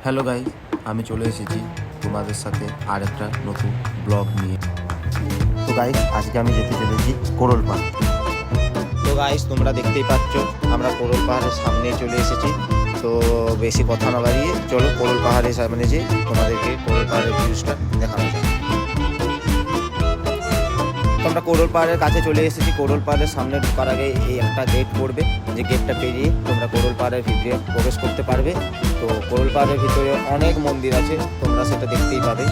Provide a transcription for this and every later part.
Hello guys, আমি চলে এসেছি তোমাদের সাথে আর একটা নতুন ব্লগ নিয়ে। তো গাইস, আজকে আমি যেতে চলেছি কোরল পাহাড়। তো গাইস, তোমরা দেখতেই পাচ্ছ আমরা কোরল পাহাড়ের সামনে চলে এসেছি। তো বেশি কথা না বাড়িয়ে চলো কোরল পাহাড়ের সামনে যে তোমাদেরকে কোরল পাহাড়ের ভিউজটা দেখানো যায়। তো আমরা কোরল পাহাড়ের কাছে চলে এসেছি। কোরল পাহাড়ের সামনে ঢোকার আগে এই একটা গেট পড়বে, যে গেটটা পেরিয়ে তোমরা কোরল পাহাড়ের ভিতরে প্রবেশ করতে পারবে। তো কোরল পাহাড়ের ভিতরে অনেক মন্দির আছে, তোমরা সেটা দেখতেই পাবে।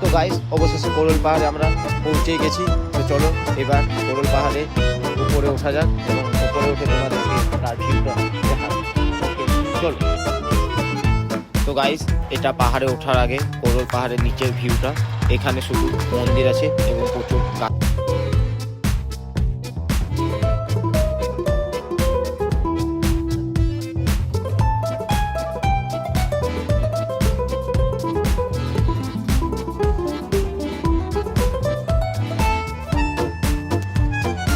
তো গাইস, অবশেষে কোরল পাহাড়ে আমরা পৌঁছে গেছি। তো চলো এবার কোরল পাহাড়ে উপরে ওঠা যাক এবং উপরে উঠে তোমাদেরকে তার ভিউটা দেখাবো। চলো। তো গাইস, এটা পাহাড়ে ওঠার আগে কোরল পাহাড়ের নিচের ভিউটা। এখানে শুধু মন্দির আছে এবং প্রচুর গাছ।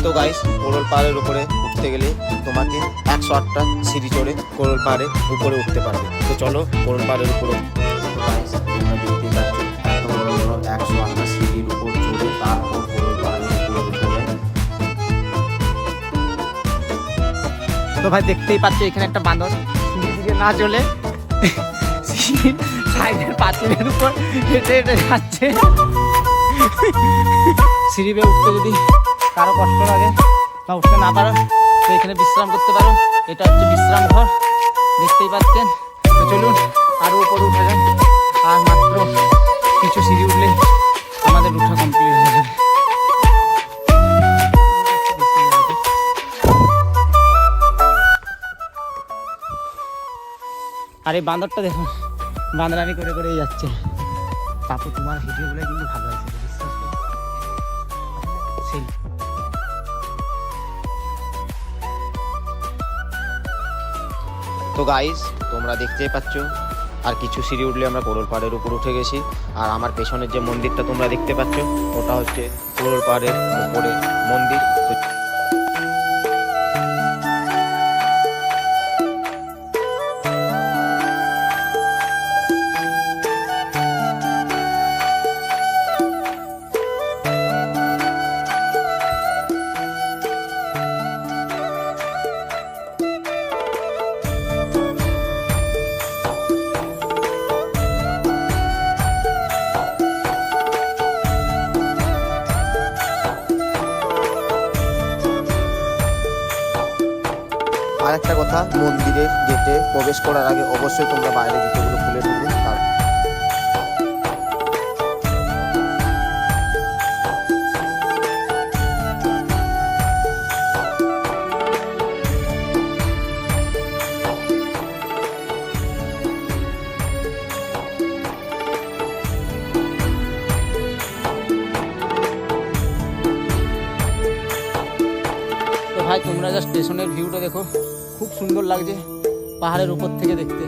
তো গাইস, কোরল পাহাড়ের উপরে উঠতে গেলে তোমাকে 108টা সিঁড়ি চড়ে কোরল পাহাড়ে উপরে উঠতে পারবে। তো চলো কোরল পাহাড়ের উপরে। তো গাইস, তোমরা দেখতেই পাচ্ছ এত বড় বড় 108টা সিঁড়ির উপর চড়ে তারপর কোরল পাহাড়ের উপরে উঠে যায়। তো ভাই দেখতেই পাচ্ছ এখানে একটা বাঁদর সিঁড়ি দিকে না চলে সাইডের পাঁচিলের উপর হেঁটে হেঁটে যাচ্ছে। সিঁড়ি বেয়ে উঠতে যদি কারো কষ্ট লাগে বা উঠতে না পারো তো এখানে বিশ্রাম করতে পারো। এটা হচ্ছে বিশ্রাম ঘর, দেখতেই পাচ্ছেন। তো চলুন আরও উপরে উঠে যান। আর মাত্র কিছু সিঁড়ি উঠলে আমাদের উঠা কমপ্লিট হয়ে যাবে। আর এই বাঁদরটা দেখুন, বাঁদরানি করে করেই যাচ্ছে। তারপর তোমার ভিডিওগুলো কিন্তু ভালো আছে, বিশ্বাস করো। সেই তো গাইস, তোমরা দেখতেই পাচ্ছ আর কিছু সিঁড়ি উঠলে আমরা কোরল পাহাড়ের উপর উঠে গেছি। আর আমার পেছনের যে মন্দিরটা তোমরা দেখতে পাচ্ছ ওটা হচ্ছে কোরল পাহাড়ের উপরে মন্দির। আর একটা কথা, মন্দিরের গেটে প্রবেশ করার আগে অবশ্যই তোমরা বাইরে জুতোগুলো খুলে নেবে। তো ভাই, তোমরা যা স্টেশনের ভিউটা দেখো, খুব সুন্দর লাগছে পাহাড়ের উপর থেকে দেখতে।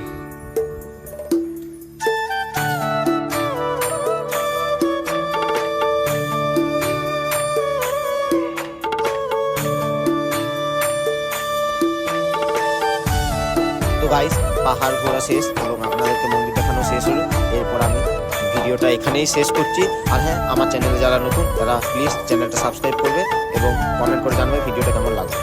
তো গাইস, পাহাড় ঘোরা শেষ এবং আপনাদেরকে মন্দির দেখানো শেষ হলো। এরপর আমি ভিডিওটা এখানেই শেষ করছি। আর হ্যাঁ, আমার চ্যানেলে যারা নতুন তারা প্লিজ চ্যানেলটা সাবস্ক্রাইব করবে এবং কমেন্ট করে জানাবে ভিডিওটা কেমন লাগবে।